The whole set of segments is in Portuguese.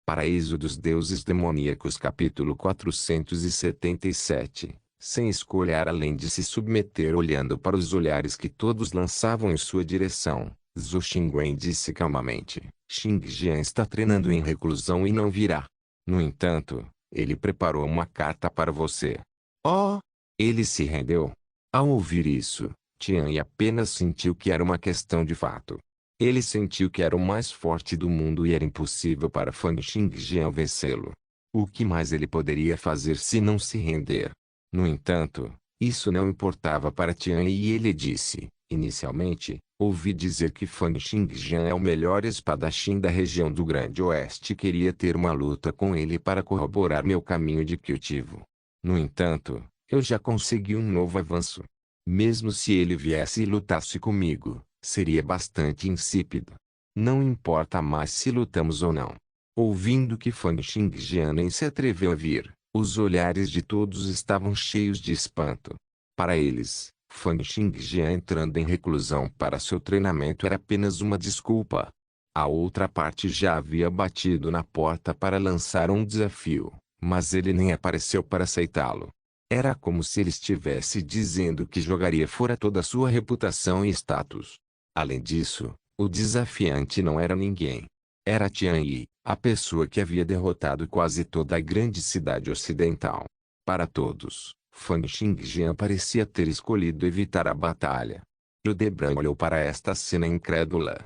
Paraíso dos Deuses Demoníacos capítulo 477. Sem escolher além de se submeter olhando para os olhares que todos lançavam em sua direção, Zhou Xingwen disse calmamente, Xing Jian está treinando em reclusão e não virá. No entanto, ele preparou uma carta para você. Oh! Ele se rendeu. Ao ouvir isso, Tian Yi apenas sentiu que era uma questão de fato. Ele sentiu que era o mais forte do mundo e era impossível para Fan Xingjian vencê-lo. O que mais ele poderia fazer se não se render? No entanto, isso não importava para Tian e ele disse, inicialmente, ouvi dizer que Fan Xingjian é o melhor espadachim da região do Grande Oeste e queria ter uma luta com ele para corroborar meu caminho de cultivo. No entanto, eu já consegui um novo avanço. Mesmo se ele viesse e lutasse comigo, seria bastante insípido. Não importa mais se lutamos ou não. Ouvindo que Fan Xingjian nem se atreveu a vir, os olhares de todos estavam cheios de espanto. Para eles, Fan Xingjian entrando em reclusão para seu treinamento era apenas uma desculpa. A outra parte já havia batido na porta para lançar um desafio, mas ele nem apareceu para aceitá-lo. Era como se ele estivesse dizendo que jogaria fora toda a sua reputação e status. Além disso, o desafiante não era ninguém. Era Tian Yi, a pessoa que havia derrotado quase toda a grande cidade ocidental. Para todos, Fan Xingjian parecia ter escolhido evitar a batalha. Hildebrand olhou para esta cena incrédula.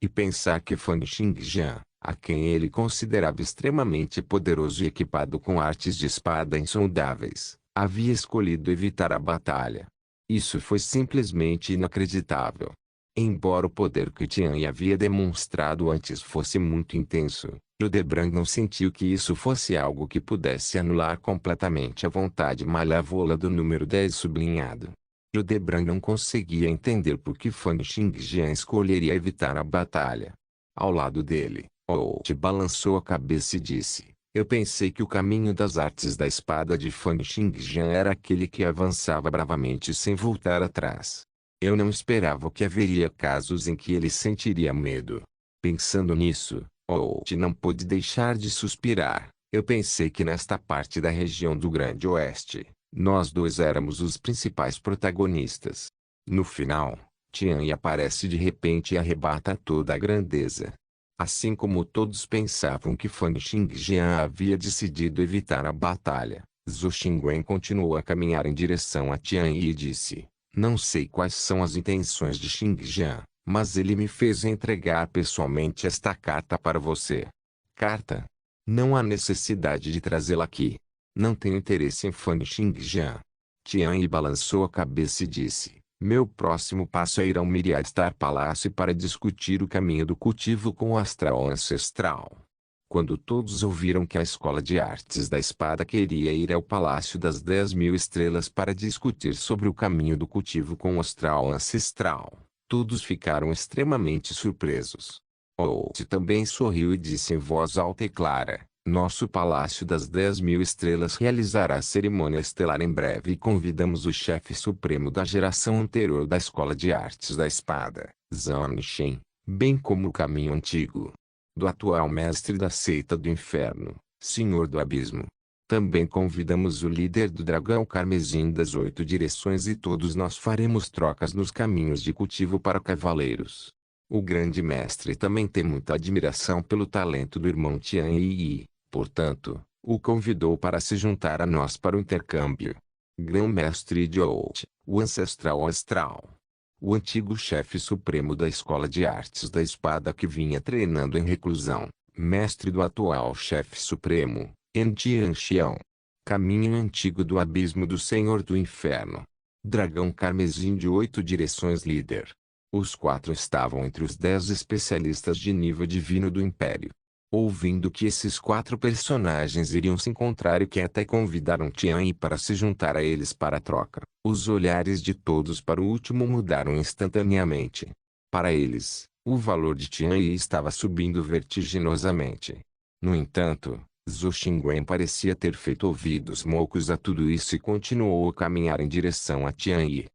E pensar que Fan Xingjian, a quem ele considerava extremamente poderoso e equipado com artes de espada insondáveis, havia escolhido evitar a batalha. Isso foi simplesmente inacreditável. Embora o poder que Tian Yi havia demonstrado antes fosse muito intenso, Hildebrand não sentiu que isso fosse algo que pudesse anular completamente a vontade malévola do número 10 sublinhado. Hildebrand não conseguia entender por que Fan Xingjian escolheria evitar a batalha. Ao lado dele, Outi balançou a cabeça e disse, eu pensei que o caminho das artes da espada de Fan Xingjian era aquele que avançava bravamente sem voltar atrás. Eu não esperava que haveria casos em que ele sentiria medo. Pensando nisso, Outi não pôde deixar de suspirar. Eu pensei que nesta parte da região do Grande Oeste, nós dois éramos os principais protagonistas. No final, Tian Yi aparece de repente e arrebata toda a grandeza. Assim como todos pensavam que Fan Xingjian havia decidido evitar a batalha, Zhou Xingwen continuou a caminhar em direção a Tian Yi e disse, não sei quais são as intenções de Xingjian, mas ele me fez entregar pessoalmente esta carta para você. Carta? Não há necessidade de trazê-la aqui. Não tenho interesse em Fan Xingjian. Tian Yi balançou a cabeça e disse, meu próximo passo é ir ao Myriad Star Palace para discutir o caminho do cultivo com o astral ancestral. Quando todos ouviram que a Escola de Artes da Espada queria ir ao Palácio das 10.000 Estrelas para discutir sobre o caminho do cultivo com o astral ancestral, todos ficaram extremamente surpresos. Outi também sorriu e disse em voz alta e clara, nosso Palácio das 10.000 Estrelas realizará a cerimônia estelar em breve e convidamos o chefe supremo da geração anterior da Escola de Artes da Espada, Zhang Shen, bem como o caminho antigo do atual mestre da seita do inferno, Senhor do Abismo. Também convidamos o líder do dragão carmesim das 8 direções e todos nós faremos trocas nos caminhos de cultivo para cavaleiros. O grande mestre também tem muita admiração pelo talento do irmão Tian Yi e, portanto, o convidou para se juntar a nós para o intercâmbio. Grão-mestre de Outi, o ancestral astral. O antigo chefe supremo da Escola de Artes da Espada que vinha treinando em reclusão, mestre do atual chefe supremo, Enjian Xiao. Caminho antigo do abismo do Senhor do Inferno. Dragão carmesim de 8 direções líder. Os 4 estavam entre os 10 especialistas de nível divino do Império. Ouvindo que esses 4 personagens iriam se encontrar e que até convidaram Tian Yi para se juntar a eles para a troca, os olhares de todos para o último mudaram instantaneamente. Para eles, o valor de Tian Yi estava subindo vertiginosamente. No entanto, Zhou Xingwen parecia ter feito ouvidos moucos a tudo isso e continuou a caminhar em direção a Tian Yi.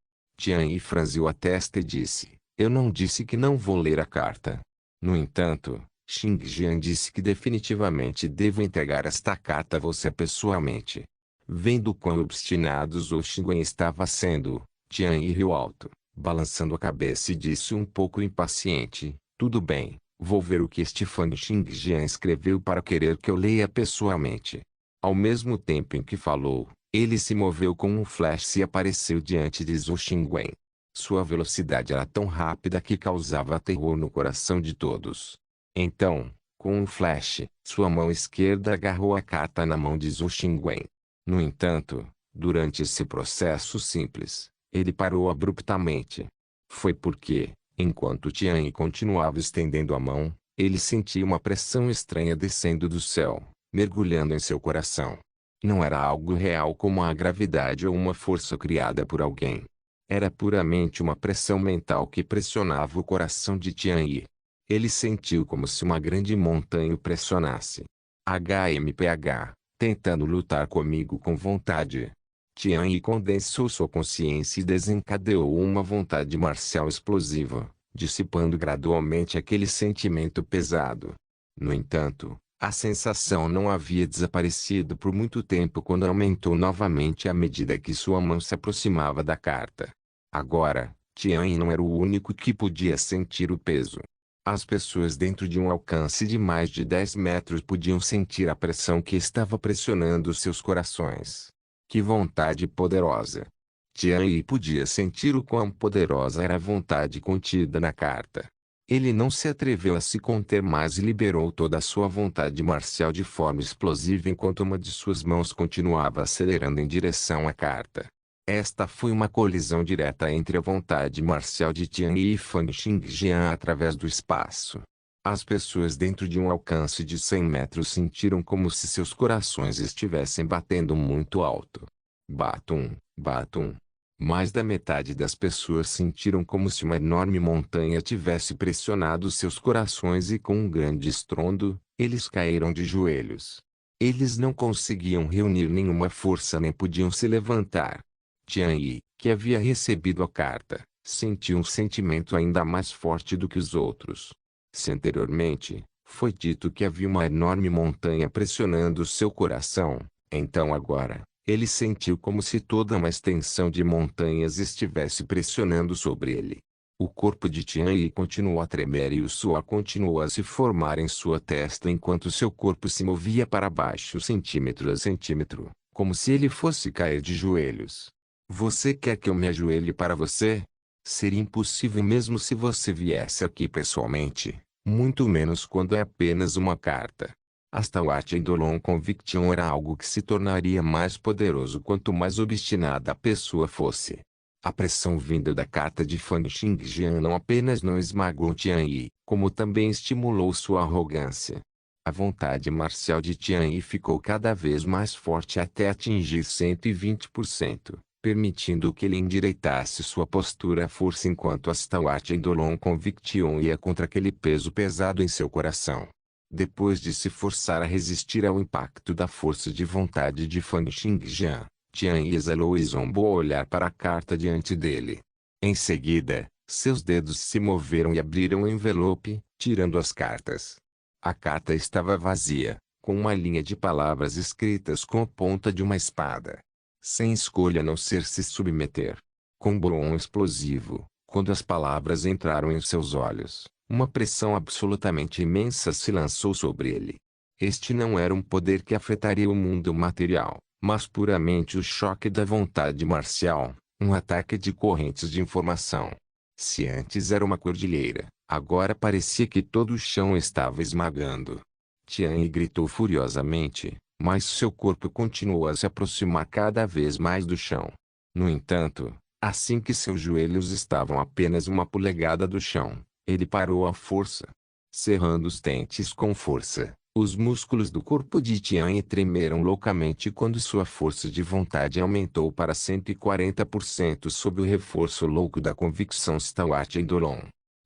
Tian Yi franziu a testa e disse, eu não disse que não vou ler a carta. No entanto, Xing Jian disse que definitivamente devo entregar esta carta a você pessoalmente. Vendo quão obstinado Zhou Xingwen estava sendo, Tian Yi riu alto, balançando a cabeça e disse um pouco impaciente: tudo bem, vou ver o que este fã de Xing Jian escreveu para querer que eu leia pessoalmente. Ao mesmo tempo em que falou, ele se moveu como um flash e apareceu diante de Zhou Xingwen. Sua velocidade era tão rápida que causava terror no coração de todos. Então, com um flash, sua mão esquerda agarrou a carta na mão de Zhou Xingwen. No entanto, durante esse processo simples, ele parou abruptamente. Foi porque, enquanto Tian Yi continuava estendendo a mão, ele sentia uma pressão estranha descendo do céu, mergulhando em seu coração. Não era algo real como a gravidade ou uma força criada por alguém. Era puramente uma pressão mental que pressionava o coração de Tian Yi. Ele sentiu como se uma grande montanha o pressionasse. HMPH, tentando lutar comigo com vontade. Tian Yi condensou sua consciência e desencadeou uma vontade marcial explosiva, dissipando gradualmente aquele sentimento pesado. No entanto, a sensação não havia desaparecido por muito tempo quando aumentou novamente à medida que sua mão se aproximava da carta. Agora, Tian Yi não era o único que podia sentir o peso. As pessoas dentro de um alcance de mais de 10 metros podiam sentir a pressão que estava pressionando seus corações. Que vontade poderosa! Tian Yi podia sentir o quão poderosa era a vontade contida na carta. Ele não se atreveu a se conter mais e liberou toda a sua vontade marcial de forma explosiva enquanto uma de suas mãos continuava acelerando em direção à carta. Esta foi uma colisão direta entre a vontade marcial de Tian Yi e Fan Xingjian através do espaço. As pessoas dentro de um alcance de 100 metros sentiram como se seus corações estivessem batendo muito alto. Batum, batum. Mais da metade das pessoas sentiram como se uma enorme montanha tivesse pressionado seus corações e com um grande estrondo, eles caíram de joelhos. Eles não conseguiam reunir nenhuma força nem podiam se levantar. Tian Yi, que havia recebido a carta, sentiu um sentimento ainda mais forte do que os outros. Se anteriormente, foi dito que havia uma enorme montanha pressionando seu coração, então agora, ele sentiu como se toda uma extensão de montanhas estivesse pressionando sobre ele. O corpo de Tian Yi continuou a tremer e o suor continuou a se formar em sua testa enquanto seu corpo se movia para baixo centímetro a centímetro, como se ele fosse cair de joelhos. Você quer que eu me ajoelhe para você? Seria impossível mesmo se você viesse aqui pessoalmente, muito menos quando é apenas uma carta. Astawat Eidolon Conviction era algo que se tornaria mais poderoso quanto mais obstinada a pessoa fosse. A pressão vinda da carta de Fan Xingjian não apenas não esmagou Tian Yi, como também estimulou sua arrogância. A vontade marcial de Tian Yi ficou cada vez mais forte até atingir 120%. Permitindo que ele endireitasse sua postura à força enquanto Astawat Eidolon Conviction ia contra aquele peso pesado em seu coração. Depois de se forçar a resistir ao impacto da força de vontade de Fan Xingjian, Tian Yi exalou e zombou ao olhar para a carta diante dele. Em seguida, seus dedos se moveram e abriram o envelope, tirando as cartas. A carta estava vazia, com uma linha de palavras escritas com a ponta de uma espada. Sem escolha a não ser se submeter. Com um bom explosivo, quando as palavras entraram em seus olhos, uma pressão absolutamente imensa se lançou sobre ele. Este não era um poder que afetaria o mundo material, mas puramente o choque da vontade marcial, um ataque de correntes de informação. Se antes era uma cordilheira, agora parecia que todo o chão estava esmagando. Tian Yi gritou furiosamente, mas seu corpo continuou a se aproximar cada vez mais do chão. No entanto, assim que seus joelhos estavam apenas uma polegada do chão, ele parou à força. Cerrando os dentes com força, os músculos do corpo de Tian Yi tremeram loucamente quando sua força de vontade aumentou para 140% sob o reforço louco da convicção Stawat Eidolon.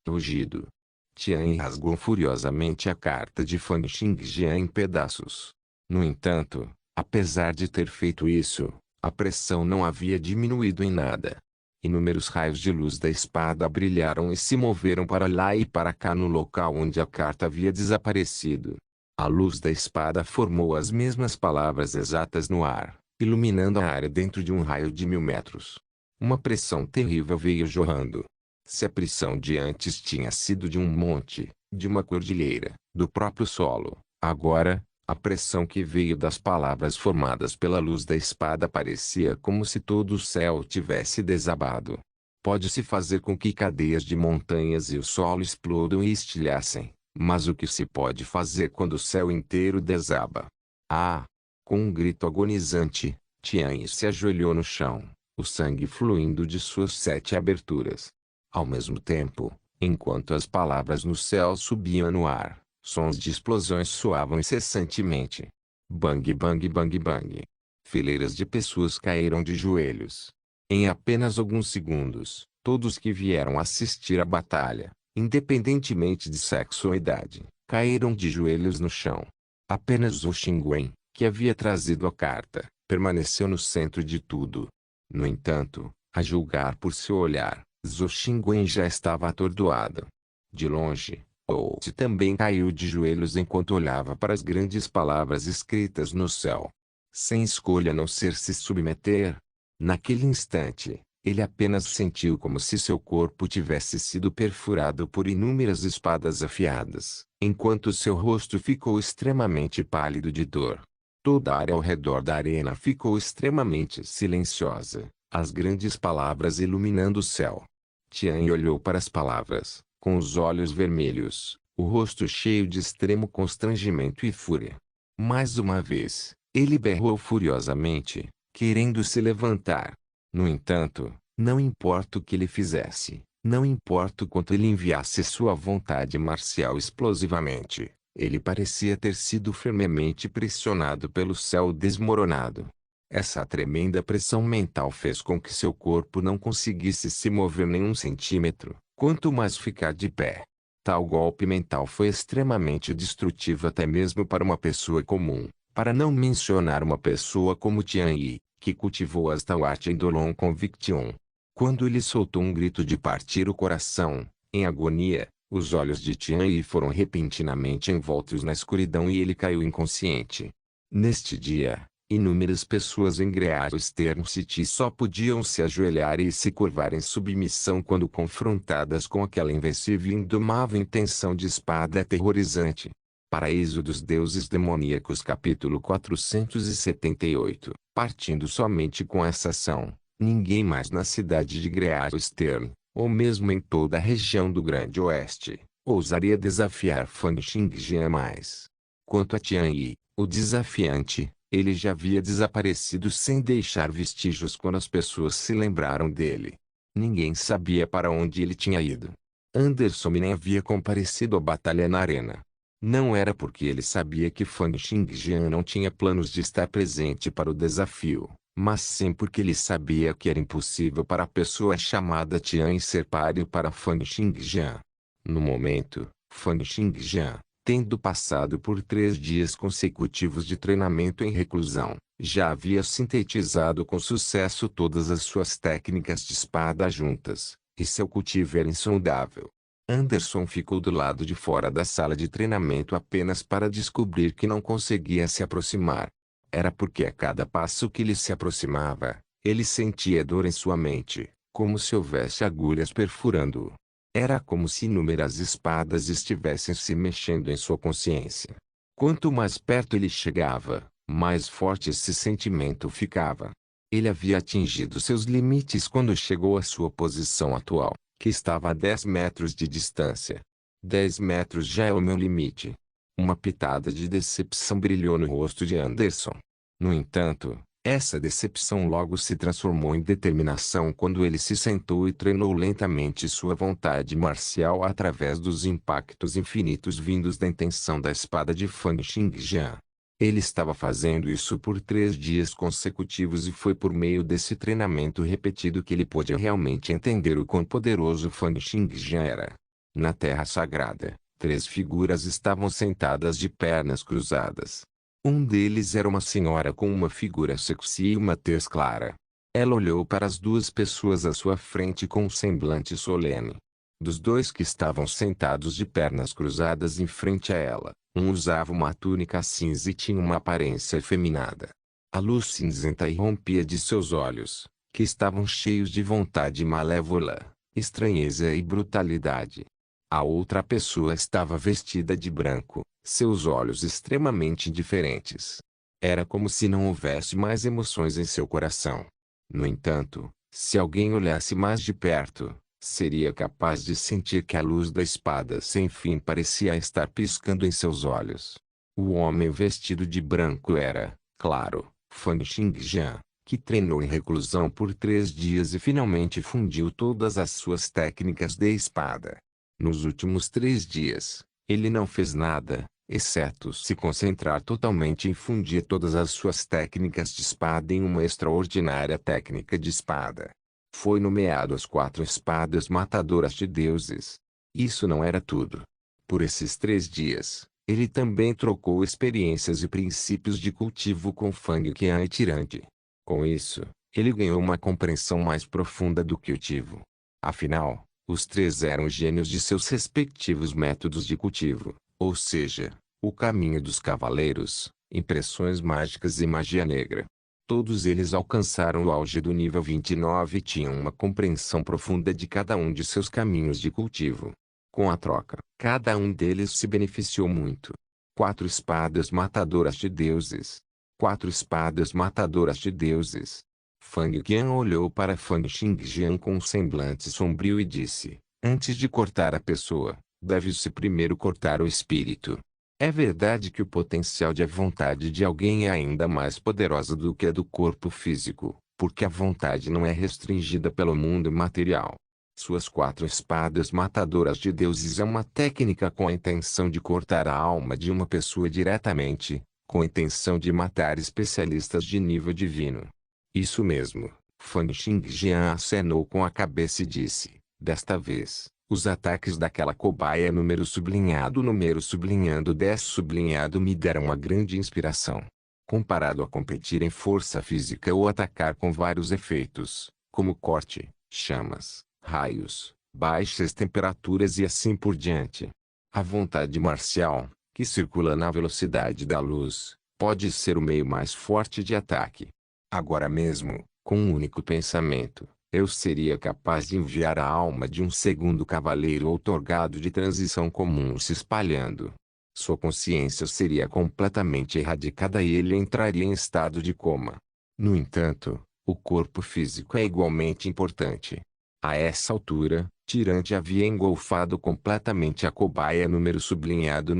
Rugido. Tian Yi rasgou furiosamente a carta de Fan Xingjian em pedaços. No entanto, apesar de ter feito isso, a pressão não havia diminuído em nada. Inúmeros raios de luz da espada brilharam e se moveram para lá e para cá no local onde a carta havia desaparecido. A luz da espada formou as mesmas palavras exatas no ar, iluminando a área dentro de um raio de 1000 metros. Uma pressão terrível veio jorrando. Se a pressão de antes tinha sido de um monte, de uma cordilheira, do próprio solo, agora, a pressão que veio das palavras formadas pela luz da espada parecia como se todo o céu tivesse desabado. Pode-se fazer com que cadeias de montanhas e o solo explodam e estilhaçem, mas o que se pode fazer quando o céu inteiro desaba? Ah! Com um grito agonizante, Tianyi se ajoelhou no chão, o sangue fluindo de suas 7 aberturas. Ao mesmo tempo, enquanto as palavras no céu subiam no ar, sons de explosões soavam incessantemente. Bang bang bang bang. Fileiras de pessoas caíram de joelhos. Em apenas alguns segundos, todos que vieram assistir à batalha, independentemente de sexo ou idade, caíram de joelhos no chão. Apenas Zhou Xingwen, que havia trazido a carta, permaneceu no centro de tudo. No entanto, a julgar por seu olhar, Zhou Xingwen já estava atordoado. De longe, Outi também caiu de joelhos enquanto olhava para as grandes palavras escritas no céu. Sem escolha a não ser se submeter. Naquele instante, ele apenas sentiu como se seu corpo tivesse sido perfurado por inúmeras espadas afiadas, enquanto seu rosto ficou extremamente pálido de dor. Toda a área ao redor da arena ficou extremamente silenciosa, as grandes palavras iluminando o céu. Tianyi olhou para as palavras, com os olhos vermelhos, o rosto cheio de extremo constrangimento e fúria. Mais uma vez, ele berrou furiosamente, querendo se levantar. No entanto, não importa o que ele fizesse, não importa o quanto ele enviasse sua vontade marcial explosivamente, ele parecia ter sido firmemente pressionado pelo céu desmoronado. Essa tremenda pressão mental fez com que seu corpo não conseguisse se mover nem um centímetro, quanto mais ficar de pé. Tal golpe mental foi extremamente destrutivo até mesmo para uma pessoa comum, para não mencionar uma pessoa como Tianyi, que cultivou esta arte em Dolon Conviction. Quando ele soltou um grito de partir o coração, em agonia, os olhos de Tianyi foram repentinamente envoltos na escuridão e ele caiu inconsciente. Neste dia, inúmeras pessoas em Great Eastern City só podiam se ajoelhar e se curvar em submissão quando confrontadas com aquela invencível e indomável intenção de espada aterrorizante. Paraíso dos Deuses Demoníacos capítulo 478. Partindo somente com essa ação, ninguém mais na cidade de Great Eastern, ou mesmo em toda a região do Grande Oeste, ousaria desafiar Fan Xingjian mais. Quanto a Tianyi, o desafiante, ele já havia desaparecido sem deixar vestígios quando as pessoas se lembraram dele. Ninguém sabia para onde ele tinha ido. Anderson nem havia comparecido à batalha na arena. Não era porque ele sabia que Fan Xingjian não tinha planos de estar presente para o desafio, mas sim porque ele sabia que era impossível para a pessoa chamada Tian ser páreo para Fan Xingjian. No momento, Fan Xingjian, tendo passado por 3 dias consecutivos de treinamento em reclusão, já havia sintetizado com sucesso todas as suas técnicas de espada juntas, e seu cultivo era insondável. Anderson ficou do lado de fora da sala de treinamento apenas para descobrir que não conseguia se aproximar. Era porque a cada passo que ele se aproximava, ele sentia dor em sua mente, como se houvesse agulhas perfurando-o. Era como se inúmeras espadas estivessem se mexendo em sua consciência. Quanto mais perto ele chegava, mais forte esse sentimento ficava. Ele havia atingido seus limites quando chegou à sua posição atual, que estava a 10 metros de distância. 10 metros já é o meu limite. Uma pitada de decepção brilhou no rosto de Anderson. No entanto, essa decepção logo se transformou em determinação quando ele se sentou e treinou lentamente sua vontade marcial através dos impactos infinitos vindos da intenção da espada de Fan Xingjian. Ele estava fazendo isso por 3 dias consecutivos e foi por meio desse treinamento repetido que ele pôde realmente entender o quão poderoso Fan Xingjian era. Na Terra Sagrada, 3 figuras estavam sentadas de pernas cruzadas. Um deles era uma senhora com uma figura sexy e uma tez clara. Ela olhou para as duas pessoas à sua frente com um semblante solene. Dos dois que estavam sentados de pernas cruzadas em frente a ela, um usava uma túnica cinza e tinha uma aparência efeminada. A luz cinzenta irrompia de seus olhos, que estavam cheios de vontade malévola, estranheza e brutalidade. A outra pessoa estava vestida de branco, seus olhos extremamente indiferentes. Era como se não houvesse mais emoções em seu coração. No entanto, se alguém olhasse mais de perto, seria capaz de sentir que a luz da espada sem fim parecia estar piscando em seus olhos. O homem vestido de branco era, claro, Fan Xingjian, que treinou em reclusão por 3 dias e finalmente fundiu todas as suas técnicas de espada. Nos últimos 3 dias, ele não fez nada, exceto se concentrar totalmente em fundir todas as suas técnicas de espada em uma extraordinária técnica de espada. Foi nomeado as 4 espadas matadoras de deuses. Isso não era tudo. Por esses 3 dias, ele também trocou experiências e princípios de cultivo com Fang Qian e Tirante. Com isso, ele ganhou uma compreensão mais profunda do cultivo. Afinal, os 3 eram gênios de seus respectivos métodos de cultivo, ou seja, o caminho dos cavaleiros, impressões mágicas e magia negra. Todos eles alcançaram o auge do nível 29 e tinham uma compreensão profunda de cada um de seus caminhos de cultivo. Com a troca, cada um deles se beneficiou muito. 4 espadas matadoras de deuses. 4 espadas matadoras de deuses. Fang Qian olhou para Fan Xingjian com um semblante sombrio e disse: antes de cortar a pessoa, deve-se primeiro cortar o espírito. É verdade que o potencial de a vontade de alguém é ainda mais poderosa do que a do corpo físico, porque a vontade não é restringida pelo mundo material. Suas 4 espadas matadoras de deuses é uma técnica com a intenção de cortar a alma de uma pessoa diretamente, com a intenção de matar especialistas de nível divino. Isso mesmo, Fan Xingjian acenou com a cabeça e disse: desta vez, os ataques daquela cobaia número sublinhado 10 sublinhado me deram uma grande inspiração. Comparado a competir em força física ou atacar com vários efeitos, como corte, chamas, raios, baixas temperaturas e assim por diante. A vontade marcial, que circula na velocidade da luz, pode ser o meio mais forte de ataque. Agora mesmo, com um único pensamento, eu seria capaz de enviar a alma de um segundo cavaleiro outorgado de transição comum se espalhando. Sua consciência seria completamente erradicada e ele entraria em estado de coma. No entanto, o corpo físico é igualmente importante. A essa altura, Tirante havia engolfado completamente a cobaia número sublinhado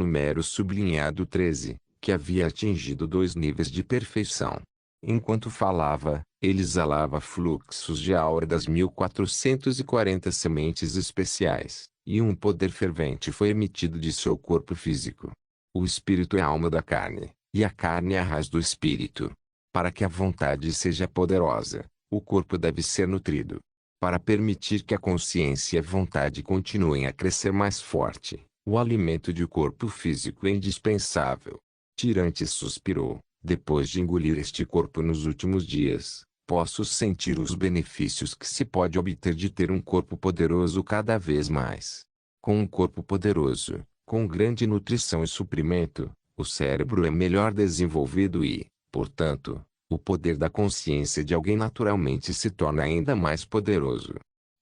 13, que havia atingido 2 níveis de perfeição. Enquanto falava, ele exalava fluxos de aura das 1440 sementes especiais, e um poder fervente foi emitido de seu corpo físico. O espírito é a alma da carne, e a carne é a raiz do espírito. Para que a vontade seja poderosa, o corpo deve ser nutrido. Para permitir que a consciência e a vontade continuem a crescer mais forte, o alimento de corpo físico é indispensável. Tirante suspirou. Depois de engolir este corpo nos últimos dias, posso sentir os benefícios que se pode obter de ter um corpo poderoso cada vez mais. Com um corpo poderoso, com grande nutrição e suprimento, o cérebro é melhor desenvolvido e, portanto, o poder da consciência de alguém naturalmente se torna ainda mais poderoso.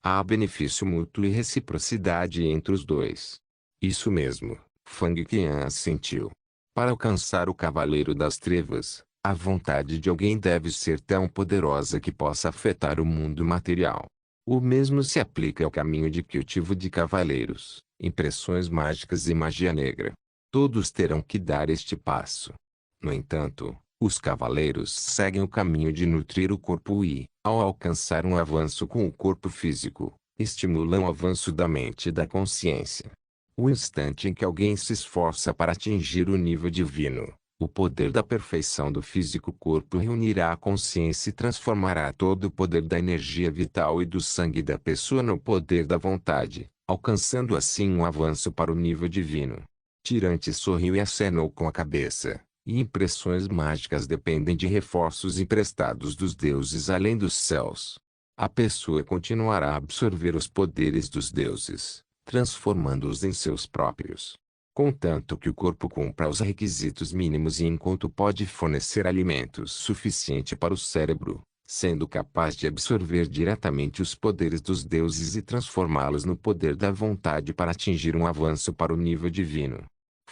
Há benefício mútuo e reciprocidade entre os dois. Isso mesmo, Fang Qian assentiu. Para alcançar o Cavaleiro das Trevas, a vontade de alguém deve ser tão poderosa que possa afetar o mundo material. O mesmo se aplica ao caminho de cultivo de cavaleiros, impressões mágicas e magia negra. Todos terão que dar este passo. No entanto, os cavaleiros seguem o caminho de nutrir o corpo e, ao alcançar um avanço com o corpo físico, estimulam o avanço da mente e da consciência. O instante em que alguém se esforça para atingir o nível divino, o poder da perfeição do físico corpo reunirá a consciência e transformará todo o poder da energia vital e do sangue da pessoa no poder da vontade, alcançando assim um avanço para o nível divino. Tirante sorriu e acenou com a cabeça, E impressões mágicas dependem de reforços emprestados dos deuses além dos céus. A pessoa continuará a absorver os poderes dos deuses, transformando-os em seus próprios. Contanto que o corpo cumpra os requisitos mínimos e enquanto pode fornecer alimentos suficiente para o cérebro, sendo capaz de absorver diretamente os poderes dos deuses e transformá-los no poder da vontade para atingir um avanço para o nível divino.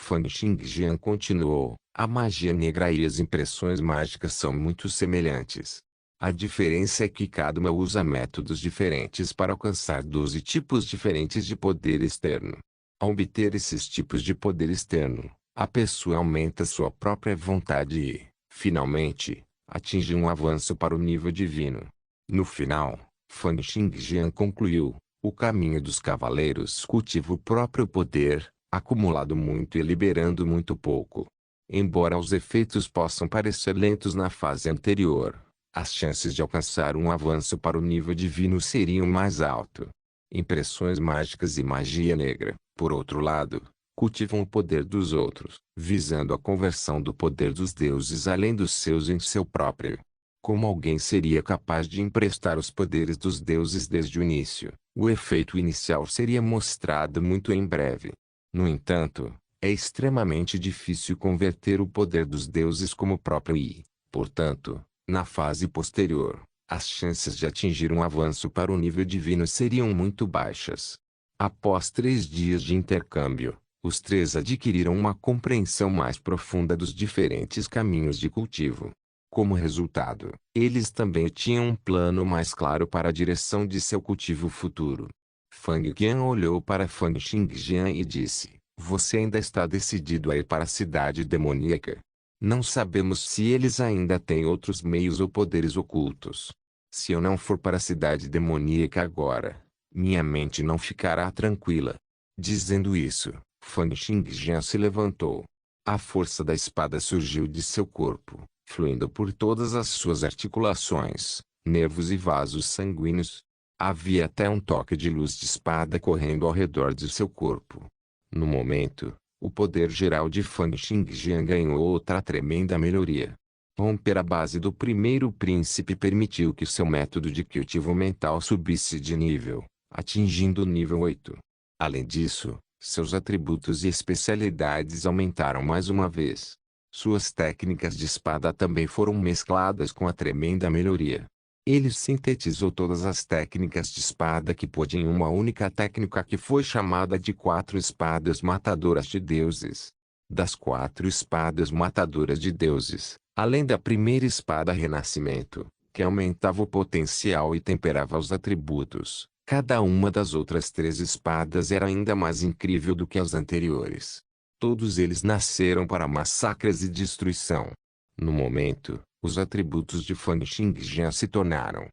Fang Xingjian continuou, a magia negra e as impressões mágicas são muito semelhantes. A diferença é que cada uma usa métodos diferentes para alcançar 12 tipos diferentes de poder externo. Ao obter esses tipos de poder externo, a pessoa aumenta sua própria vontade e, finalmente, atinge um avanço para o nível divino. No final, Fang Xingjian concluiu, o caminho dos cavaleiros cultiva o próprio poder, acumulado muito e liberando muito pouco. Embora os efeitos possam parecer lentos na fase anterior, as chances de alcançar um avanço para o nível divino seriam mais alto. Impressões mágicas e magia negra, por outro lado, cultivam o poder dos outros, visando a conversão do poder dos deuses além dos seus em seu próprio. Como alguém seria capaz de emprestar os poderes dos deuses desde o início, o efeito inicial seria mostrado muito em breve. No entanto, é extremamente difícil converter o poder dos deuses como próprio e, portanto, na fase posterior, as chances de atingir um avanço para o nível divino seriam muito baixas. Após 3 dias de intercâmbio, os 3 adquiriram uma compreensão mais profunda dos diferentes caminhos de cultivo. Como resultado, eles também tinham um plano mais claro para a direção de seu cultivo futuro. Fang Qian olhou para Fang Xingjian e disse, você ainda está decidido a ir para a cidade demoníaca? Não sabemos se eles ainda têm outros meios ou poderes ocultos. Se eu não for para a cidade demoníaca agora, minha mente não ficará tranquila. Dizendo isso, Fang Xingjian se levantou. A força da espada surgiu de seu corpo, fluindo por todas as suas articulações, nervos e vasos sanguíneos. Havia até um toque de luz de espada correndo ao redor de seu corpo. No momento, o poder geral de Fang Xingjian ganhou outra tremenda melhoria. Romper a base do primeiro príncipe permitiu que seu método de cultivo mental subisse de nível, atingindo o nível 8. Além disso, seus atributos e especialidades aumentaram mais uma vez. Suas técnicas de espada também foram mescladas com a tremenda melhoria. Ele sintetizou todas as técnicas de espada que pôde em uma única técnica que foi chamada de 4 espadas matadoras de deuses. Das 4 espadas matadoras de deuses, além da primeira espada Renascimento, que aumentava o potencial e temperava os atributos, cada uma das outras 3 espadas era ainda mais incrível do que as anteriores. Todos eles nasceram para massacres e destruição. No momento, os atributos de Fang Xingjian se tornaram,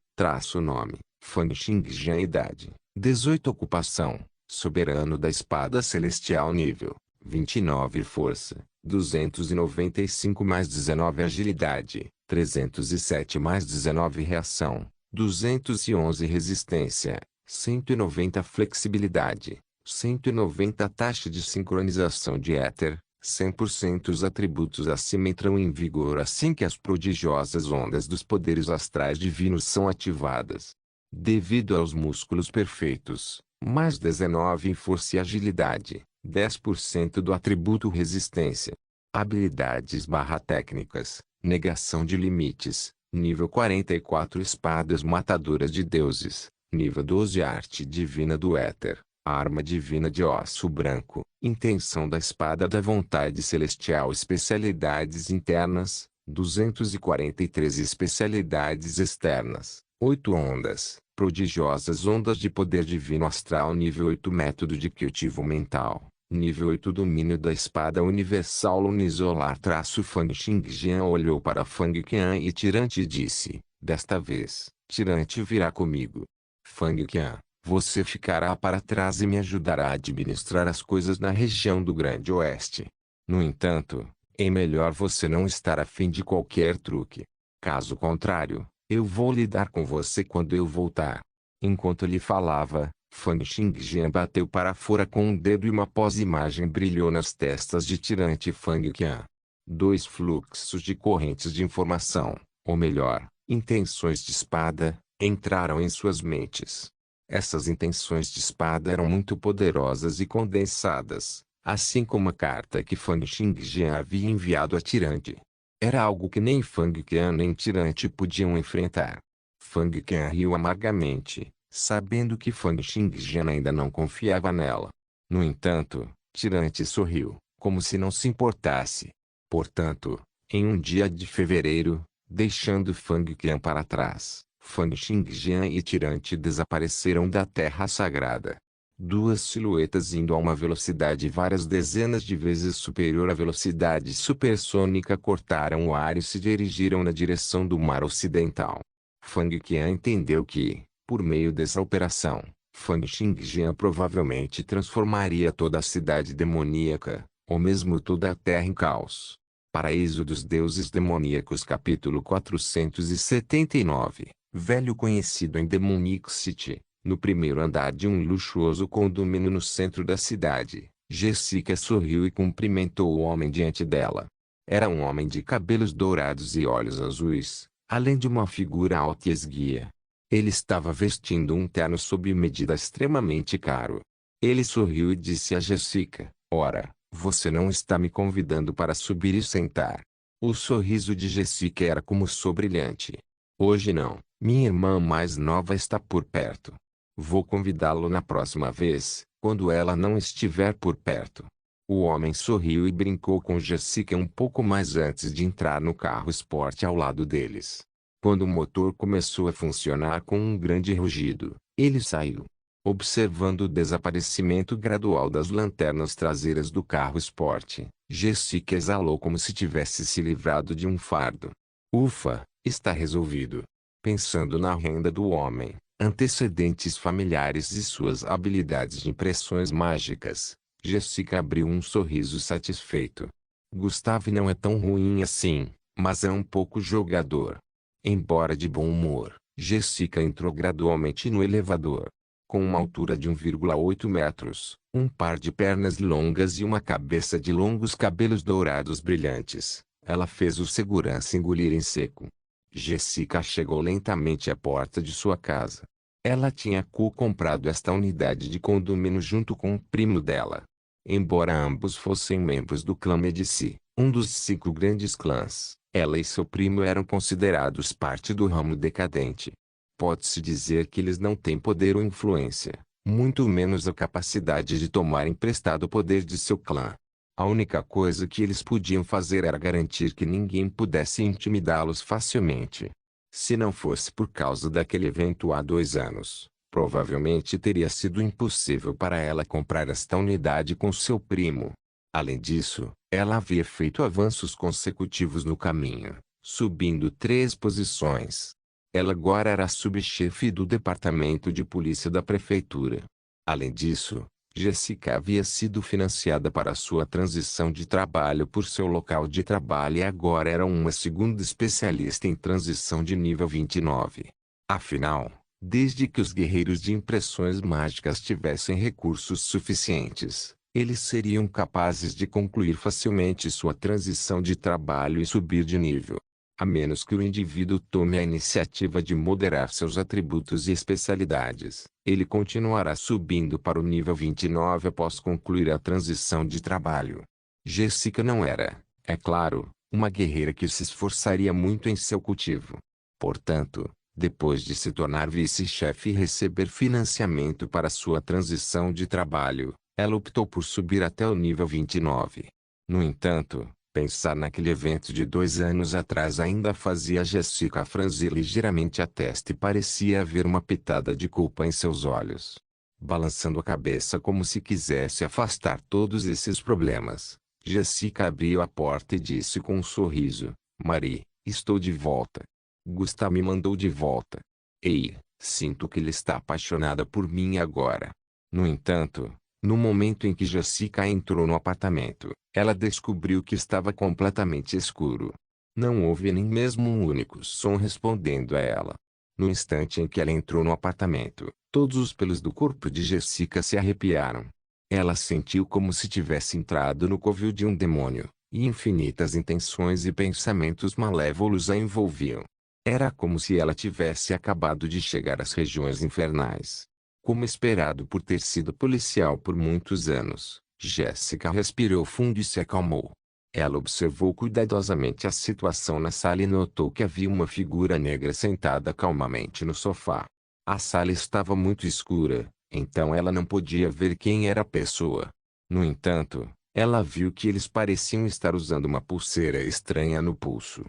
nome, Fang Xingjian idade, 18 ocupação, soberano da espada celestial nível, 29 força, 295 mais 19 agilidade, 307 mais 19 reação, 211 resistência, 190 flexibilidade, 190 taxa de sincronização de éter, 100% os atributos acima entram em vigor assim que as prodigiosas ondas dos poderes astrais divinos são ativadas. Devido aos músculos perfeitos, mais 19 em força e agilidade, 10% do atributo resistência. Habilidades/técnicas, negação de limites, nível 44 espadas matadoras de deuses, nível 12 arte divina do éter. Arma divina de osso branco, intenção da espada da vontade celestial, especialidades internas, 243 especialidades externas, 8 ondas, prodigiosas ondas de poder divino astral nível 8 método de cultivo mental, nível 8 domínio da espada universal lunisolar Fang Xingjian olhou para Fang Qian e Tirante disse, desta vez, Tirante virá comigo. Fang Qian, você ficará para trás e me ajudará a administrar as coisas na região do Grande Oeste. No entanto, é melhor você não estar a fim de qualquer truque. Caso contrário, eu vou lidar com você quando eu voltar. Enquanto lhe falava, Fang Xingjian bateu para fora com um dedo e uma pós-imagem brilhou nas testas de Tirante Fang Qian. Dois fluxos de correntes de informação, ou melhor, intenções de espada, entraram em suas mentes. Essas intenções de espada eram muito poderosas e condensadas, assim como a carta que Fang Xingjian havia enviado a Tirante. Era algo que nem Fang Qian nem Tirante podiam enfrentar. Fang Qian riu amargamente, sabendo que Fang Xingjian ainda não confiava nela. No entanto, Tirante sorriu, como se não se importasse. Portanto, em um dia de fevereiro, deixando Fang Qian para trás, Fang Xingjian e Tirante desapareceram da Terra Sagrada. Duas silhuetas indo a uma velocidade várias dezenas de vezes superior à velocidade supersônica cortaram o ar e se dirigiram na direção do mar ocidental. Fang Qian entendeu que, por meio dessa operação, Fang Xingjian provavelmente transformaria toda a cidade demoníaca, ou mesmo toda a Terra em caos. Paraíso dos Deuses Demoníacos capítulo 479, velho conhecido em Demonic City. No primeiro andar de um luxuoso condomínio no centro da cidade, Jessica sorriu e cumprimentou o homem diante dela. Era um homem de cabelos dourados e olhos azuis, além de uma figura alta e esguia. Ele estava vestindo um terno sob medida extremamente caro. Ele sorriu e disse a Jessica: "Ora, você não está me convidando para subir e sentar?" O sorriso de Jessica era como o sol brilhante. "Hoje não, minha irmã mais nova está por perto. Vou convidá-lo na próxima vez, quando ela não estiver por perto." O homem sorriu e brincou com Jessica um pouco mais antes de entrar no carro esporte ao lado deles. Quando o motor começou a funcionar com um grande rugido, ele saiu. Observando o desaparecimento gradual das lanternas traseiras do carro esporte, Jessica exalou como se tivesse se livrado de um fardo. "Ufa, está resolvido." Pensando na renda do homem, antecedentes familiares e suas habilidades de impressões mágicas, Jessica abriu um sorriso satisfeito. Gustave não é tão ruim assim, mas é um pouco jogador. Embora de bom humor, Jessica entrou gradualmente no elevador. Com uma altura de 1,8 metros, um par de pernas longas e uma cabeça de longos cabelos dourados brilhantes, ela fez o segurança engolir em seco. Jessica chegou lentamente à porta de sua casa. Ela tinha comprado esta unidade de condomínio junto com o primo dela. Embora ambos fossem membros do clã Medici, um dos 5 grandes clãs, ela e seu primo eram considerados parte do ramo decadente. Pode-se dizer que eles não têm poder ou influência, muito menos a capacidade de tomar emprestado o poder de seu clã. A única coisa que eles podiam fazer era garantir que ninguém pudesse intimidá-los facilmente. Se não fosse por causa daquele evento há 2 anos, provavelmente teria sido impossível para ela comprar esta unidade com seu primo. Além disso, ela havia feito avanços consecutivos no caminho, subindo 3 posições. Ela agora era subchefe do departamento de polícia da prefeitura. Além disso, Jessica havia sido financiada para sua transição de trabalho por seu local de trabalho e agora era uma segunda especialista em transição de nível 29. Afinal, desde que os guerreiros de impressões mágicas tivessem recursos suficientes, eles seriam capazes de concluir facilmente sua transição de trabalho e subir de nível. A menos que o indivíduo tome a iniciativa de moderar seus atributos e especialidades, ele continuará subindo para o nível 29 após concluir a transição de trabalho. Jessica não era, é claro, uma guerreira que se esforçaria muito em seu cultivo. Portanto, depois de se tornar vice-chefe e receber financiamento para sua transição de trabalho, ela optou por subir até o nível 29. No entanto, pensar naquele evento de 2 anos atrás ainda fazia Jessica franzir ligeiramente a testa e parecia haver uma pitada de culpa em seus olhos. Balançando a cabeça como se quisesse afastar todos esses problemas, Jessica abriu a porta e disse com um sorriso: "Marie, estou de volta. Gustavo me mandou de volta. Ei, sinto que ele está apaixonada por mim agora." No entanto, no momento em que Jessica entrou no apartamento, ela descobriu que estava completamente escuro. Não houve nem mesmo um único som respondendo a ela. No instante em que ela entrou no apartamento, todos os pelos do corpo de Jessica se arrepiaram. Ela sentiu como se tivesse entrado no covil de um demônio, e infinitas intenções e pensamentos malévolos a envolviam. Era como se ela tivesse acabado de chegar às regiões infernais. Como esperado por ter sido policial por muitos anos, Jessica respirou fundo e se acalmou. Ela observou cuidadosamente a situação na sala e notou que havia uma figura negra sentada calmamente no sofá. A sala estava muito escura, então ela não podia ver quem era a pessoa. No entanto, ela viu que eles pareciam estar usando uma pulseira estranha no pulso.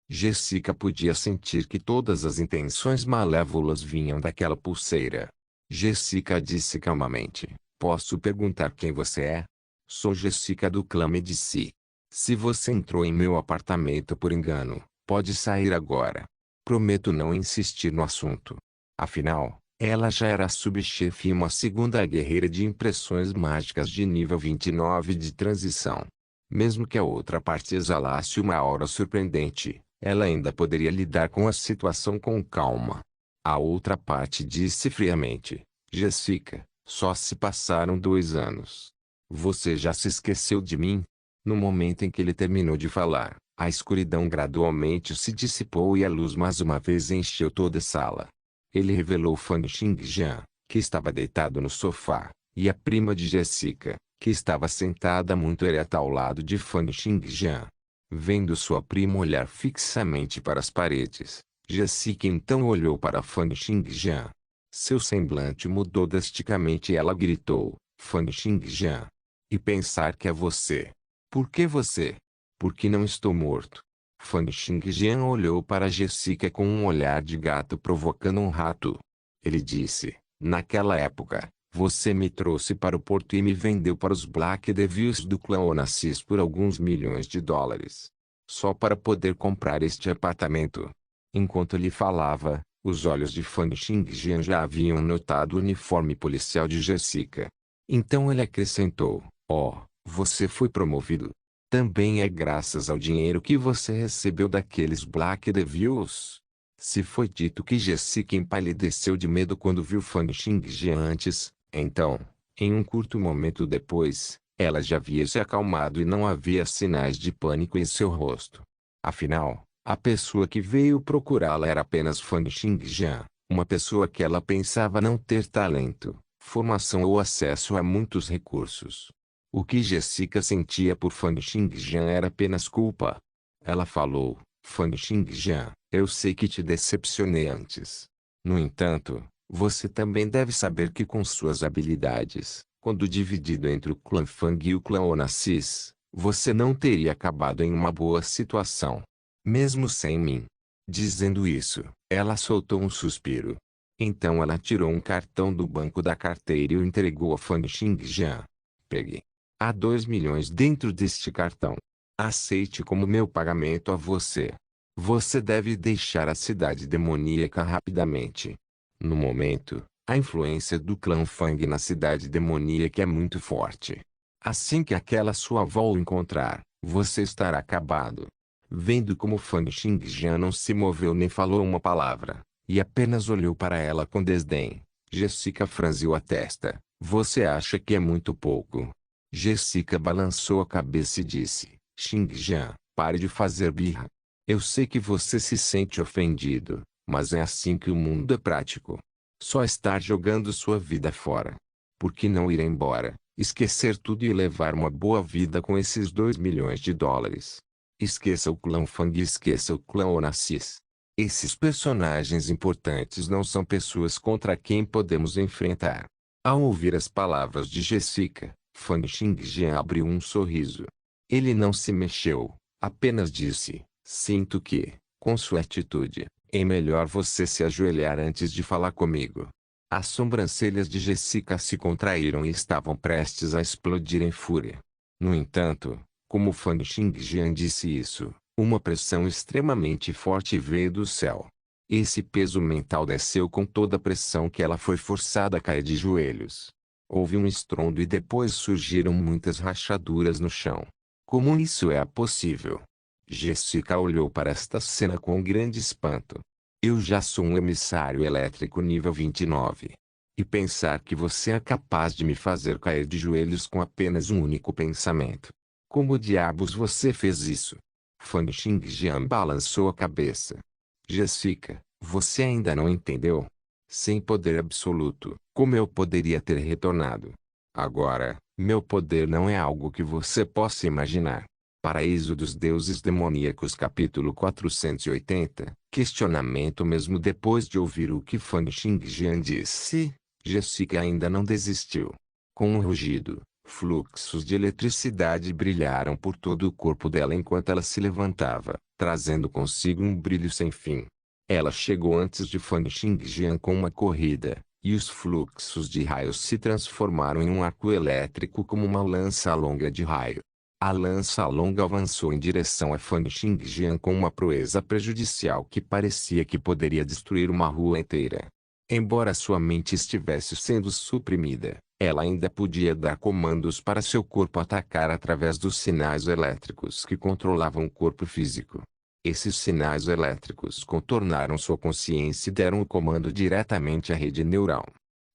Jessica podia sentir que todas as intenções malévolas vinham daquela pulseira. Jessica disse calmamente: "Posso perguntar quem você é?" "Sou Jessica do clã Medici. Se você entrou em meu apartamento por engano, pode sair agora. Prometo não insistir no assunto." Afinal, ela já era subchefe e uma segunda guerreira de impressões mágicas de nível 29 de transição. Mesmo que a outra parte exalasse uma aura surpreendente, ela ainda poderia lidar com a situação com calma. A outra parte disse friamente: "Jessica, só se passaram 2 anos. Você já se esqueceu de mim?" No momento em que ele terminou de falar, a escuridão gradualmente se dissipou e a luz mais uma vez encheu toda a sala. Ele revelou Fan Xingjian, que estava deitado no sofá, e a prima de Jessica, que estava sentada muito ereta ao lado de Fan Xingjian. Vendo sua prima olhar fixamente para as paredes, Jessica então olhou para Fan Xingjian. Seu semblante mudou drasticamente e ela gritou: "Fan Xingjian! E pensar que é você! Por que você? Por que não estou morto?" Fan Xingjian olhou para Jessica com um olhar de gato provocando um rato. Ele disse: "Naquela época, você me trouxe para o porto e me vendeu para os Black Devils do clã Onassis por alguns milhões de dólares. Só para poder comprar este apartamento." Enquanto ele falava, os olhos de Fan Xingjian já haviam notado o uniforme policial de Jessica. Então ele acrescentou: "Oh, você foi promovido. Também é graças ao dinheiro que você recebeu daqueles Black Devils." Se foi dito que Jessica empalideceu de medo quando viu Fan Xingjian antes, então, em um curto momento depois, ela já havia se acalmado e não havia sinais de pânico em seu rosto. Afinal, a pessoa que veio procurá-la era apenas Fan Xingjian, uma pessoa que ela pensava não ter talento, formação ou acesso a muitos recursos. O que Jessica sentia por Fan Xingjian era apenas culpa. Ela falou: "Fan Xingjian, eu sei que te decepcionei antes. No entanto, você também deve saber que com suas habilidades, quando dividido entre o clã Fang e o clã Onassis, você não teria acabado em uma boa situação. Mesmo sem mim." Dizendo isso, ela soltou um suspiro. Então ela tirou um cartão do banco da carteira e o entregou a Fan Xingjian. "Pegue. Há 2 milhões dentro deste cartão. Aceite como meu pagamento a você. Você deve deixar a cidade demoníaca rapidamente." No momento, a influência do clã Fang na cidade demoníaca é muito forte. Assim que aquela sua avó o encontrar, você estará acabado. Vendo como Fan Xingjian não se moveu nem falou uma palavra, e apenas olhou para ela com desdém, Jessica franziu a testa. "Você acha que é muito pouco?" Jessica balançou a cabeça e disse: "Xingjian, pare de fazer birra. Eu sei que você se sente ofendido, mas é assim que o mundo é prático. Só estar jogando sua vida fora. Por que não ir embora, esquecer tudo e levar uma boa vida com esses 2 milhões de dólares? Esqueça o clã Fang e esqueça o clã Onassis. Esses personagens importantes não são pessoas contra quem podemos enfrentar." Ao ouvir as palavras de Jessica, Fan Xingjian abriu um sorriso. Ele não se mexeu, apenas disse: "Sinto que, com sua atitude, é melhor você se ajoelhar antes de falar comigo." As sobrancelhas de Jessica se contraíram e estavam prestes a explodir em fúria. No entanto, como Fan Xingjian disse isso, uma pressão extremamente forte veio do céu. Esse peso mental desceu com toda a pressão que ela foi forçada a cair de joelhos. Houve um estrondo e depois surgiram muitas rachaduras no chão. Como isso é possível? Jessica olhou para esta cena com grande espanto. "Eu já sou um emissário elétrico nível 29. E pensar que você é capaz de me fazer cair de joelhos com apenas um único pensamento. Como diabos você fez isso? Fang Xingjian balançou a cabeça. Jessica, você ainda não entendeu? Sem poder absoluto, como eu poderia ter retornado? Agora, meu poder não é algo que você possa imaginar. Paraíso dos Deuses Demoníacos capítulo 480, questionamento mesmo depois de ouvir o que Fang Xingjian disse, Jessica ainda não desistiu. Com um rugido, fluxos de eletricidade brilharam por todo o corpo dela enquanto ela se levantava, trazendo consigo um brilho sem fim. Ela chegou antes de Fang Xingjian com uma corrida, e os fluxos de raios se transformaram em um arco elétrico como uma lança longa de raio. A lança longa avançou em direção a Fang Xingjian com uma proeza prejudicial que parecia que poderia destruir uma rua inteira. Embora sua mente estivesse sendo suprimida, ela ainda podia dar comandos para seu corpo atacar através dos sinais elétricos que controlavam o corpo físico. Esses sinais elétricos contornaram sua consciência e deram o comando diretamente à rede neural.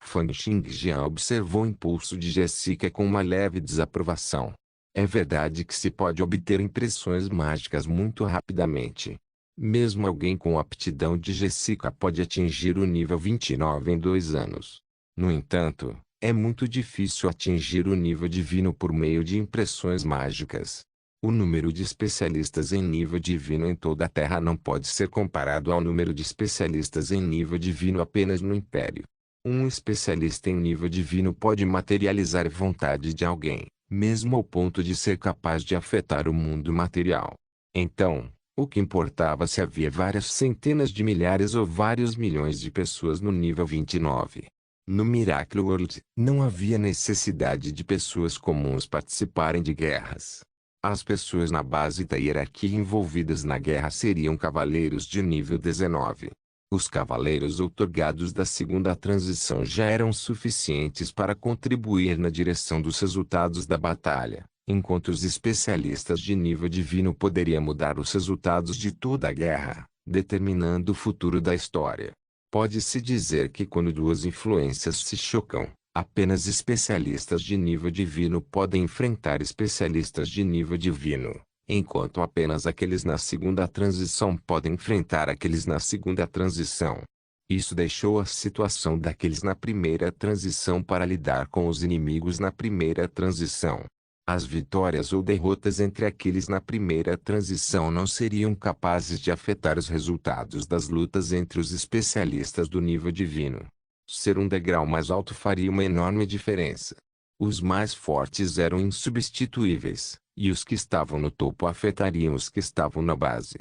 Fang Xingjian observou o impulso de Jessica com uma leve desaprovação. É verdade que se pode obter impressões mágicas muito rapidamente. Mesmo alguém com a aptidão de Jessica pode atingir o nível 29 em 2 anos. No entanto, é muito difícil atingir o nível divino por meio de impressões mágicas. O número de especialistas em nível divino em toda a Terra não pode ser comparado ao número de especialistas em nível divino apenas no Império. Um especialista em nível divino pode materializar a vontade de alguém, mesmo ao ponto de ser capaz de afetar o mundo material. Então, o que importava se havia várias centenas de milhares ou vários milhões de pessoas no nível 29. No Miracle World, não havia necessidade de pessoas comuns participarem de guerras. As pessoas na base da hierarquia envolvidas na guerra seriam cavaleiros de nível 19. Os cavaleiros outorgados da segunda transição já eram suficientes para contribuir na direção dos resultados da batalha, enquanto os especialistas de nível divino poderiam mudar os resultados de toda a guerra, determinando o futuro da história. Pode-se dizer que quando duas influências se chocam, apenas especialistas de nível divino podem enfrentar especialistas de nível divino, enquanto apenas aqueles na segunda transição podem enfrentar aqueles na segunda transição. Isso deixou a situação daqueles na primeira transição para lidar com os inimigos na primeira transição. As vitórias ou derrotas entre aqueles na primeira transição não seriam capazes de afetar os resultados das lutas entre os especialistas do nível divino. Ser um degrau mais alto faria uma enorme diferença. Os mais fortes eram insubstituíveis, e os que estavam no topo afetariam os que estavam na base.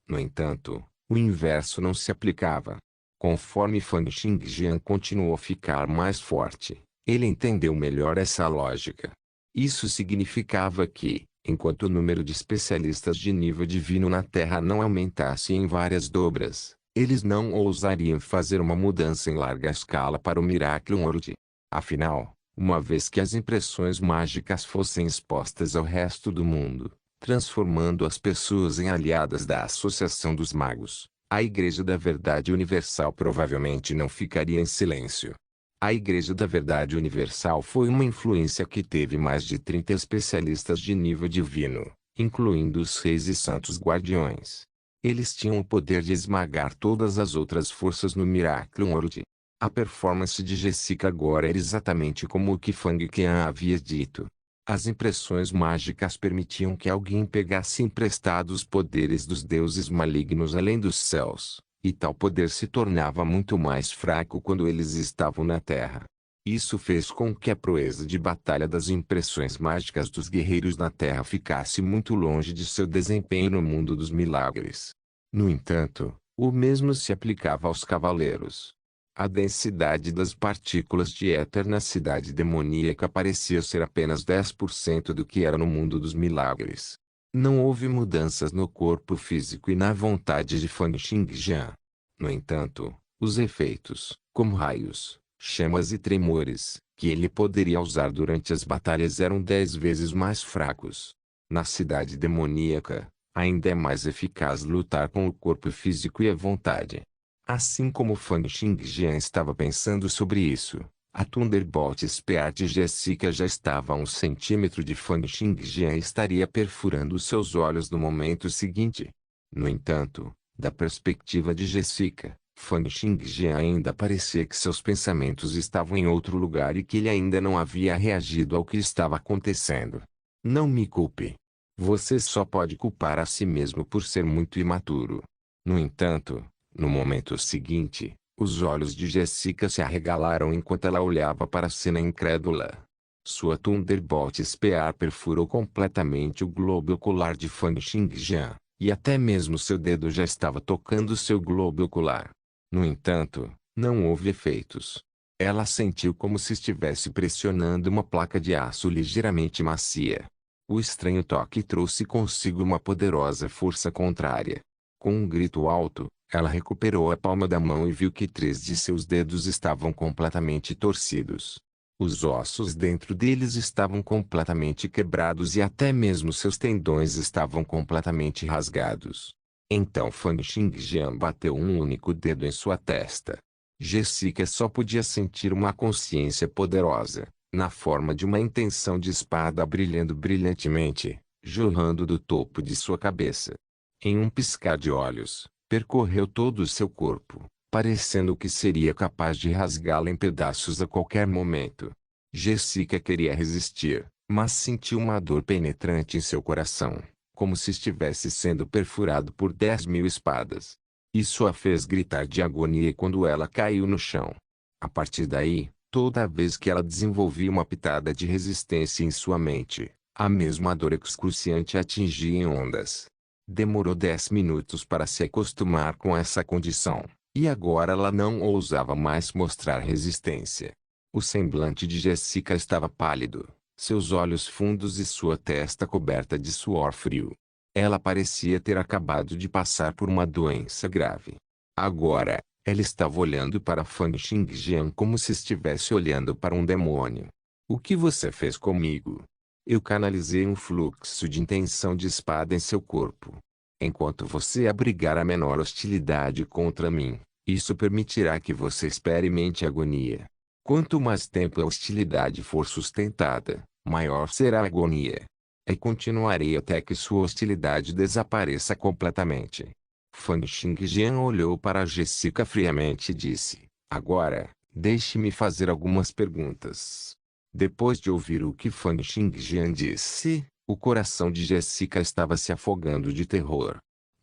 No entanto, o inverso não se aplicava. Conforme Fang Xingjian continuou a ficar mais forte, ele entendeu melhor essa lógica. Isso significava que, enquanto o número de especialistas de nível divino na Terra não aumentasse em várias dobras, eles não ousariam fazer uma mudança em larga escala para o Miracle World. Afinal, uma vez que as impressões mágicas fossem expostas ao resto do mundo, transformando as pessoas em aliadas da Associação dos Magos, a Igreja da Verdade Universal provavelmente não ficaria em silêncio. A Igreja da Verdade Universal foi uma influência que teve mais de 30 especialistas de nível divino, incluindo os reis e santos guardiões. Eles tinham o poder de esmagar todas as outras forças no Miracle World. A performance de Jessica agora era exatamente como o que Fang Qian havia dito. As impressões mágicas permitiam que alguém pegasse emprestados poderes dos deuses malignos além dos céus, e tal poder se tornava muito mais fraco quando eles estavam na Terra. Isso fez com que a proeza de batalha das impressões mágicas dos guerreiros na Terra ficasse muito longe de seu desempenho no mundo dos milagres. No entanto, o mesmo se aplicava aos cavaleiros. A densidade das partículas de éter na cidade demoníaca parecia ser apenas 10% do que era no mundo dos milagres. Não houve mudanças no corpo físico e na vontade de Fang Xingjian. No entanto, os efeitos, como raios, chamas e tremores, que ele poderia usar durante as batalhas eram 10 vezes mais fracos. Na cidade demoníaca, ainda é mais eficaz lutar com o corpo físico e a vontade. Assim como Fang Xingjian estava pensando sobre isso, A Thunderbolt Spear de Jessica já estava a 1 centímetro de Fan Xingjian e estaria perfurando seus olhos no momento seguinte. No entanto, da perspectiva de Jessica, Fan Xingjian ainda parecia que seus pensamentos estavam em outro lugar e que ele ainda não havia reagido ao que estava acontecendo. Não me culpe. Você só pode culpar a si mesmo por ser muito imaturo. No entanto, no momento seguinte, os olhos de Jessica se arregalaram enquanto ela olhava para a cena incrédula. Sua Thunderbolt Spear perfurou completamente o globo ocular de Fan Xingjian, e até mesmo seu dedo já estava tocando seu globo ocular. No entanto, não houve efeitos. Ela sentiu como se estivesse pressionando uma placa de aço ligeiramente macia. O estranho toque trouxe consigo uma poderosa força contrária. Com um grito alto, ela recuperou a palma da mão e viu que 3 de seus dedos estavam completamente torcidos. Os ossos dentro deles estavam completamente quebrados e até mesmo seus tendões estavam completamente rasgados. Então Fan Xingjian bateu um único dedo em sua testa. Jessica só podia sentir uma consciência poderosa, na forma de uma intenção de espada brilhando brilhantemente, jorrando do topo de sua cabeça. Em um piscar de olhos, percorreu todo o seu corpo, parecendo que seria capaz de rasgá-la em pedaços a qualquer momento. Jessica queria resistir, mas sentiu uma dor penetrante em seu coração, como se estivesse sendo perfurado por 10.000 espadas. Isso a fez gritar de agonia quando ela caiu no chão. A partir daí, toda vez que ela desenvolvia uma pitada de resistência em sua mente, a mesma dor excruciante a atingia em ondas. Demorou 10 minutos para se acostumar com essa condição, e agora ela não ousava mais mostrar resistência. O semblante de Jessica estava pálido, seus olhos fundos e sua testa coberta de suor frio. Ela parecia ter acabado de passar por uma doença grave. Agora, ela estava olhando para Fan Xingjian como se estivesse olhando para um demônio. O que você fez comigo? Eu canalizei um fluxo de intenção de espada em seu corpo. Enquanto você abrigar a menor hostilidade contra mim, isso permitirá que você experimente agonia. Quanto mais tempo a hostilidade for sustentada, maior será a agonia. E continuarei até que sua hostilidade desapareça completamente. Fan Xingjian olhou para Jessica friamente e disse: Agora, deixe-me fazer algumas perguntas. Depois de ouvir o que Fan Xingjian disse, o coração de Jessica estava se afogando de terror.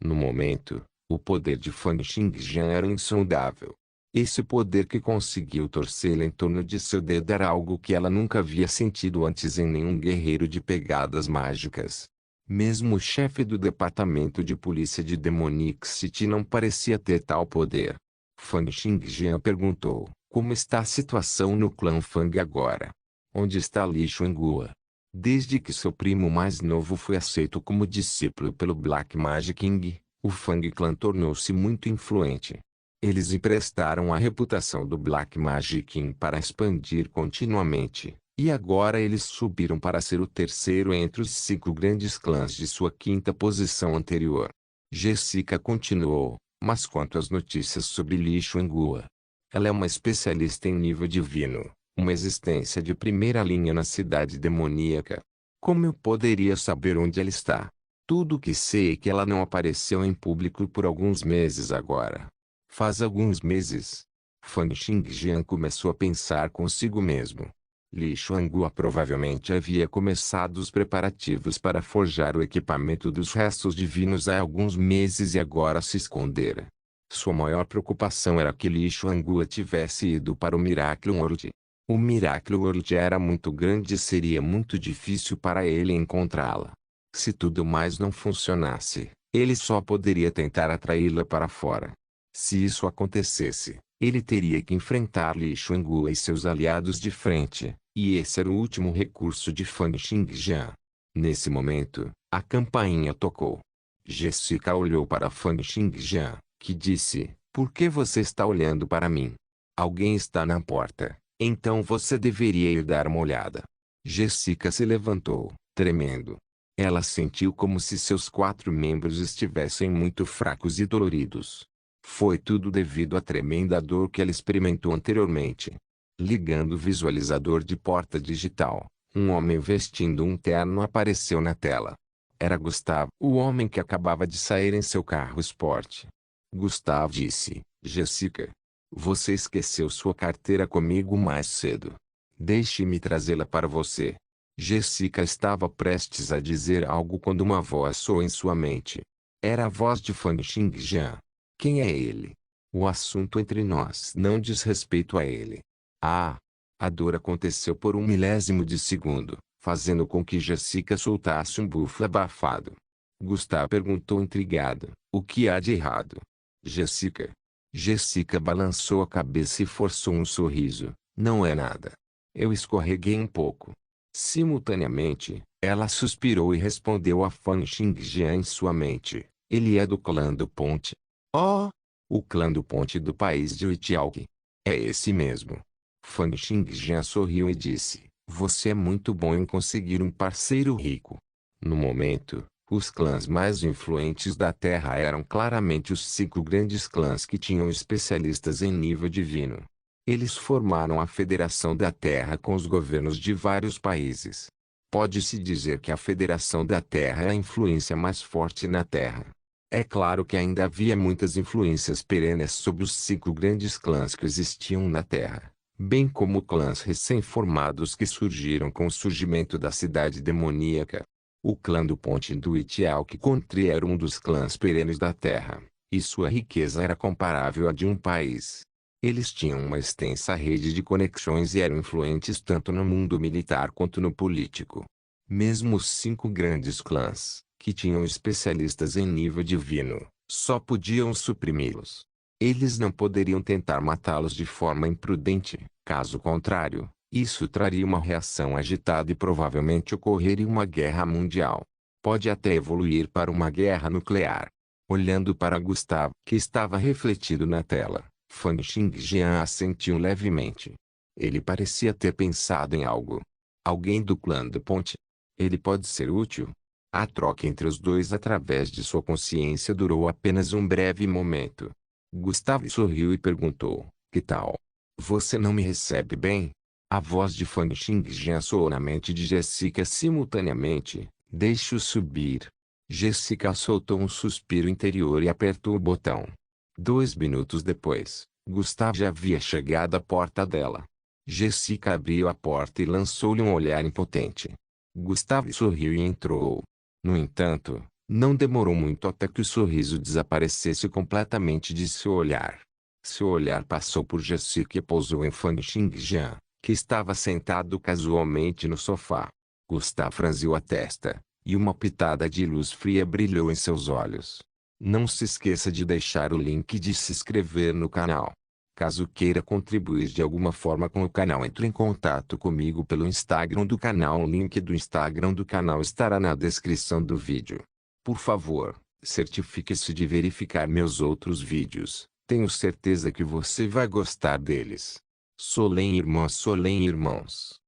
No momento, o poder de Fan Xingjian era insondável. Esse poder que conseguiu torcê-la em torno de seu dedo era algo que ela nunca havia sentido antes em nenhum guerreiro de pegadas mágicas. Mesmo o chefe do departamento de polícia de Demonic City não parecia ter tal poder. Fan Xingjian perguntou: Como está a situação no clã Fang agora? Onde está Li Xuanghua? Desde que seu primo mais novo foi aceito como discípulo pelo Black Magic King, o Fang Clan tornou-se muito influente. Eles emprestaram a reputação do Black Magic King para expandir continuamente, e agora eles subiram para ser o terceiro entre os 5 grandes clãs de sua 5ª posição anterior. Jessica continuou: Mas quanto às notícias sobre Li Xuanghua? Ela é uma especialista em nível divino, uma existência de primeira linha na cidade demoníaca. Como eu poderia saber onde ela está? Tudo o que sei é que ela não apareceu em público por alguns meses agora. Faz alguns meses. Fan Xingjian começou a pensar consigo mesmo. Li Xuanghua provavelmente havia começado os preparativos para forjar o equipamento dos restos divinos há alguns meses e agora se escondera. Sua maior preocupação era que Li Xuanghua tivesse ido para o Miracle World. O Miracle World era muito grande e seria muito difícil para ele encontrá-la. Se tudo mais não funcionasse, ele só poderia tentar atraí-la para fora. Se isso acontecesse, ele teria que enfrentar Li Xuanghua e seus aliados de frente, e esse era o último recurso de Fan Xingjian. Nesse momento, a campainha tocou. Jessica olhou para Fan Xingjian, que disse: Por que você está olhando para mim? Alguém está na porta, então você deveria ir dar uma olhada. Jessica se levantou, tremendo. Ela sentiu como se seus 4 membros estivessem muito fracos e doloridos. Foi tudo devido à tremenda dor que ela experimentou anteriormente. Ligando o visualizador de porta digital, um homem vestindo um terno apareceu na tela. Era Gustavo, o homem que acabava de sair em seu carro esporte. Gustavo disse: Jessica, você esqueceu sua carteira comigo mais cedo. Deixe-me trazê-la para você. Jessica estava prestes a dizer algo quando uma voz soou em sua mente. Era a voz de Fang Xingjian. Quem é ele? O assunto entre nós não diz respeito a ele. Ah! A dor aconteceu por um milésimo de segundo, fazendo com que Jessica soltasse um bufo abafado. Gustavo perguntou intrigado: o que há de errado? Jessica. Jessica balançou a cabeça e forçou um sorriso. Não é nada. Eu escorreguei um pouco. Simultaneamente, ela suspirou e respondeu a Fan Xingjian em sua mente: ele é do clã do Ponte. Oh! O clã do Ponte do país de Itialque. É esse mesmo. Fan Xingjian sorriu e disse: você é muito bom em conseguir um parceiro rico. No momento, os clãs mais influentes da Terra eram claramente os 5 grandes clãs que tinham especialistas em nível divino. Eles formaram a Federação da Terra com os governos de vários países. Pode-se dizer que a Federação da Terra é a influência mais forte na Terra. É claro que ainda havia muitas influências perenes sobre os 5 grandes clãs que existiam na Terra, bem como clãs recém-formados que surgiram com o surgimento da cidade demoníaca. O clã do Ponte do Itialque Country era um dos clãs perenes da Terra, e sua riqueza era comparável à de um país. Eles tinham uma extensa rede de conexões e eram influentes tanto no mundo militar quanto no político. Mesmo os 5 grandes clãs, que tinham especialistas em nível divino, só podiam suprimi-los. Eles não poderiam tentar matá-los de forma imprudente, caso contrário, isso traria uma reação agitada e provavelmente ocorreria uma guerra mundial. Pode até evoluir para uma guerra nuclear. Olhando para Gustavo, que estava refletido na tela, Fan Xingjian assentiu levemente. Ele parecia ter pensado em algo. Alguém do clã do Ponte? Ele pode ser útil? A troca entre os dois através de sua consciência durou apenas um breve momento. Gustavo sorriu e perguntou: que tal? Você não me recebe bem? A voz de Fan Xingjian soou na mente de Jessica simultaneamente. Deixe-o subir. Jessica soltou um suspiro interior e apertou o botão. 2 minutos depois, Gustavo já havia chegado à porta dela. Jessica abriu a porta e lançou-lhe um olhar impotente. Gustavo sorriu e entrou. No entanto, não demorou muito até que o sorriso desaparecesse completamente de seu olhar. Seu olhar passou por Jessica e pousou em Fan Xingjian, que estava sentado casualmente no sofá. Gustavo franziu a testa, e uma pitada de luz fria brilhou em seus olhos. Não se esqueça de deixar o link de se inscrever no canal. Caso queira contribuir de alguma forma com o canal, entre em contato comigo pelo Instagram do canal. O link do Instagram do canal estará na descrição do vídeo. Por favor, certifique-se de verificar meus outros vídeos. Tenho certeza que você vai gostar deles. Solem irmãos.